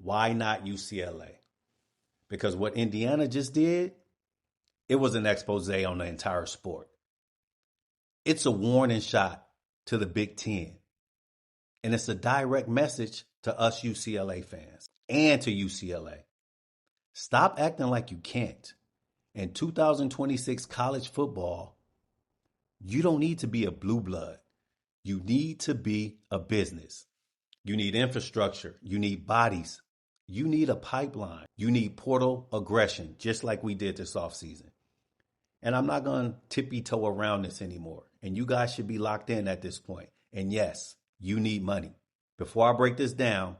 Why not UCLA? Because what Indiana just did, it was an expose on the entire sport. It's a warning shot to the Big Ten. And it's a direct message to us UCLA fans and to UCLA. Stop acting like you can't. In 2026 college football, you don't need to be a blue blood. You need to be a business. You need infrastructure. You need bodies. You need a pipeline. You need portal aggression, just like we did this offseason. And I'm not going to tippy-toe around this anymore. And you guys should be locked in at this point. And yes, you need money. Before I break this down,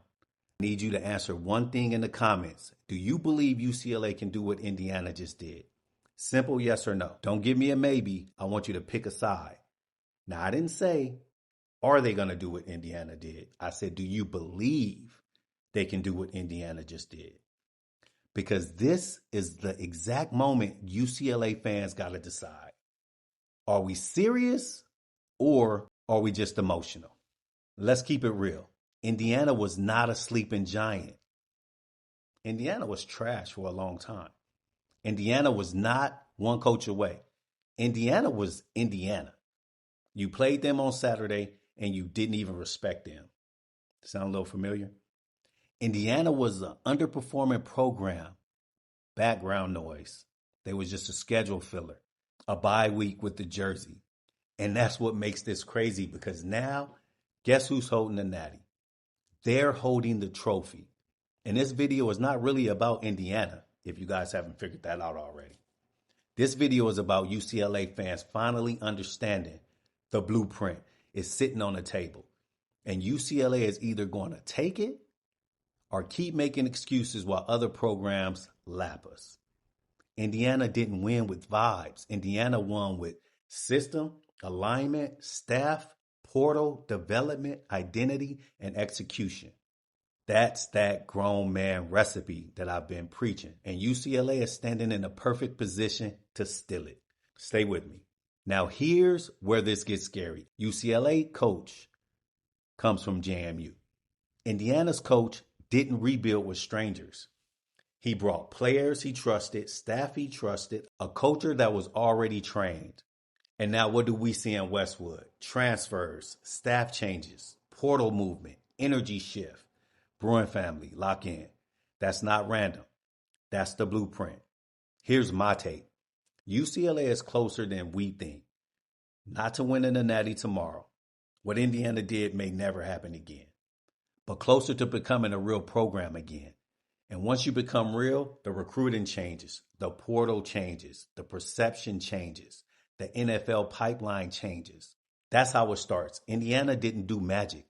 I need you to answer one thing in the comments. Do you believe UCLA can do what Indiana just did? Simple yes or no. Don't give me a maybe. I want you to pick a side. Now, I didn't say, are they going to do what Indiana did? I said, do you believe they can do what Indiana just did? Because this is the exact moment UCLA fans got to decide. Are we serious or are we just emotional? Let's keep it real. Indiana was not a sleeping giant. Indiana was trash for a long time. Indiana was not one coach away. Indiana was Indiana. You played them on Saturday and you didn't even respect them. Sound a little familiar? Indiana was an underperforming program. Background noise. They was just a schedule filler. A bye week with the jersey. And that's what makes this crazy because now, guess who's holding the Natty? They're holding the trophy. And this video is not really about Indiana, if you guys haven't figured that out already. This video is about UCLA fans finally understanding the blueprint is sitting on the table. And UCLA is either going to take it or keep making excuses while other programs lap us. Indiana didn't win with vibes. Indiana won with system, alignment, staff, portal, development, identity, and execution. That's that grown man recipe that I've been preaching. And UCLA is standing in a perfect position to steal it. Stay with me. Now here's where this gets scary. UCLA coach comes from JMU. Indiana's coach didn't rebuild with strangers. He brought players he trusted, staff he trusted, a culture that was already trained. And now what do we see in Westwood? Transfers, staff changes, portal movement, energy shift. Bruin family, lock in. That's not random. That's the blueprint. Here's my take. UCLA is closer than we think. Not to winning the Natty tomorrow. What Indiana did may never happen again. But closer to becoming a real program again. And once you become real, the recruiting changes, the portal changes, the perception changes, the NFL pipeline changes. That's how it starts. Indiana didn't do magic.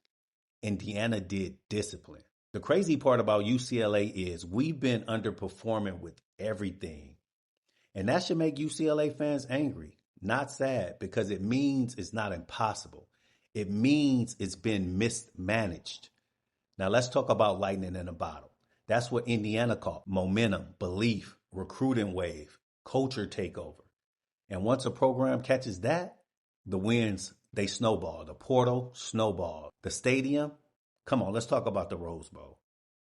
Indiana did discipline. The crazy part about UCLA is we've been underperforming with everything. And that should make UCLA fans angry, not sad, because it means it's not impossible. It means it's been mismanaged. Now let's talk about lightning in a bottle. That's what Indiana called momentum, belief, recruiting wave, culture takeover. And once a program catches that, the wins, they snowball. The portal, snowball. The stadium, come on, let's talk about the Rose Bowl.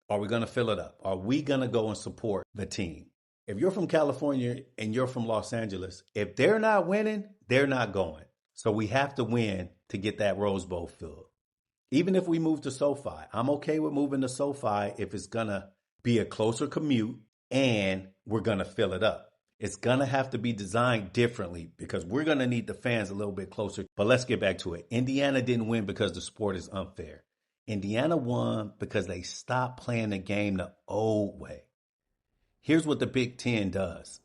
Are we going to fill it up? Are we going to go and support the team? If you're from California and you're from Los Angeles, if they're not winning, they're not going. So we have to win to get that Rose Bowl filled. Even if we move to SoFi, I'm okay with moving to SoFi if it's going to be a closer commute and we're going to fill it up. It's going to have to be designed differently because we're going to need the fans a little bit closer. But let's get back to it. Indiana didn't win because the sport is unfair. Indiana won because they stopped playing the game the old way. Here's what the Big Ten does.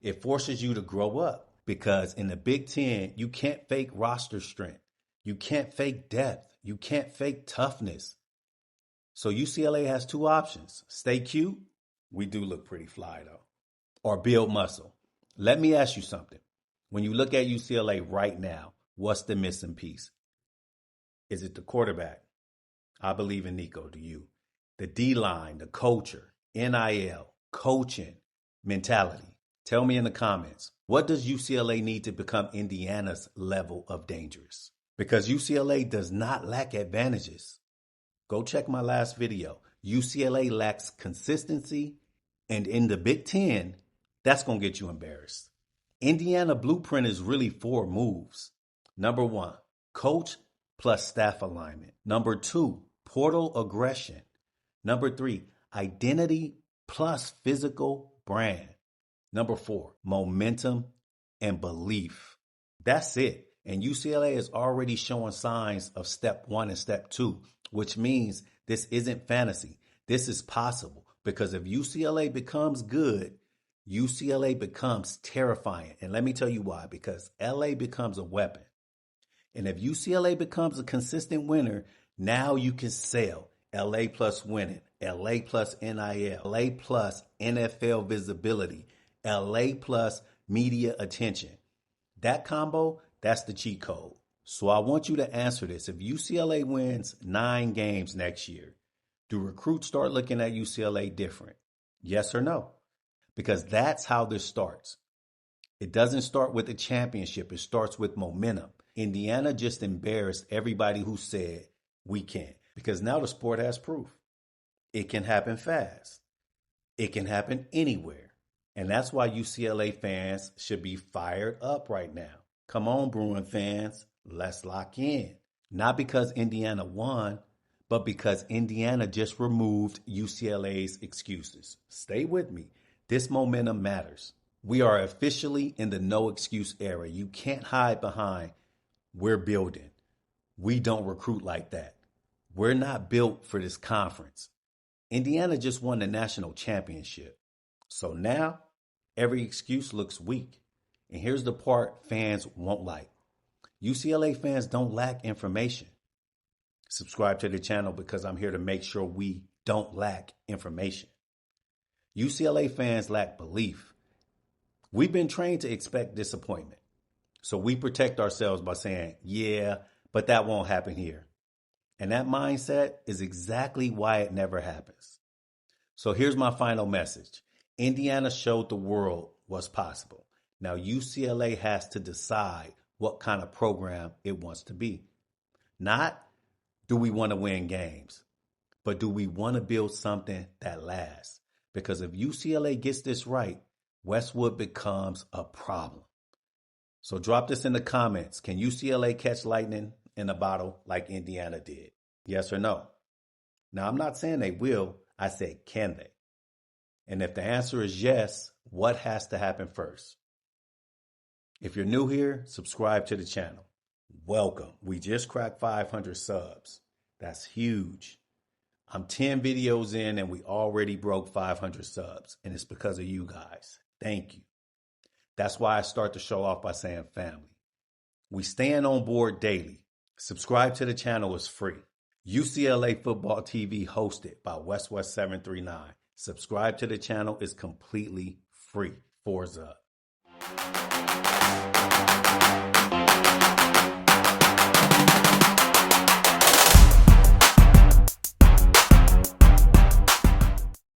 It forces you to grow up because in the Big Ten, you can't fake roster strength. You can't fake depth. You can't fake toughness. So UCLA has two options. Stay cute. We do look pretty fly though. Or build muscle. Let me ask you something. When you look at UCLA right now, what's the missing piece? Is it the quarterback? I believe in Nico, do you? The D-line, the culture, NIL, coaching, mentality. Tell me in the comments, what does UCLA need to become Indiana's level of dangerous? Because UCLA does not lack advantages. Go check my last video. UCLA lacks consistency, and in the Big Ten, that's going to get you embarrassed. Indiana blueprint is really 4 moves. Number 1, coach plus staff alignment. Number 2, portal aggression. Number 3, identity plus physical brand. Number 4, momentum and belief. That's it. And UCLA is already showing signs of step 1 and step 2, which means this isn't fantasy. This is possible, because if UCLA becomes good, UCLA becomes terrifying. And let me tell you why. Because LA becomes a weapon. And if UCLA becomes a consistent winner, now you can sell LA plus winning, LA plus NIL, LA plus NFL visibility, LA plus media attention. That combo, that's the cheat code. So I want you to answer this. If UCLA wins 9 games next year, do recruits start looking at UCLA different? Yes or no? Because that's how this starts. It doesn't start with a championship. It starts with momentum. Indiana just embarrassed everybody who said we can't, because now the sport has proof. It can happen fast. It can happen anywhere. And that's why UCLA fans should be fired up right now. Come on, Bruin fans, let's lock in. Not because Indiana won, but because Indiana just removed UCLA's excuses. Stay with me. This momentum matters. We are officially in the no excuse era. You can't hide behind we're building. We don't recruit like that. We're not built for this conference. Indiana just won the national championship. So now every excuse looks weak. And here's the part fans won't like. UCLA fans don't lack information. Subscribe to the channel, because I'm here to make sure we don't lack information. UCLA fans lack belief. We've been trained to expect disappointment. So we protect ourselves by saying, yeah, but that won't happen here. And that mindset is exactly why it never happens. So here's my final message. Indiana showed the world what's possible. Now UCLA has to decide what kind of program it wants to be. Not, do we want to win games, but do we want to build something that lasts? Because if UCLA gets this right, Westwood becomes a problem. So drop this in the comments. Can UCLA catch lightning in a bottle like Indiana did? Yes or no? Now, I'm not saying they will. I said, can they? And if the answer is yes, what has to happen first? If you're new here, subscribe to the channel. Welcome. We just cracked 500 subs. That's huge. I'm 10 videos in and we already broke 500 subs. And it's because of you guys. Thank you. That's why I start the show off by saying family. We stand on board daily. Subscribe to the channel is free. UCLA Football TV hosted by West 739. Subscribe to the channel is completely free. Forza.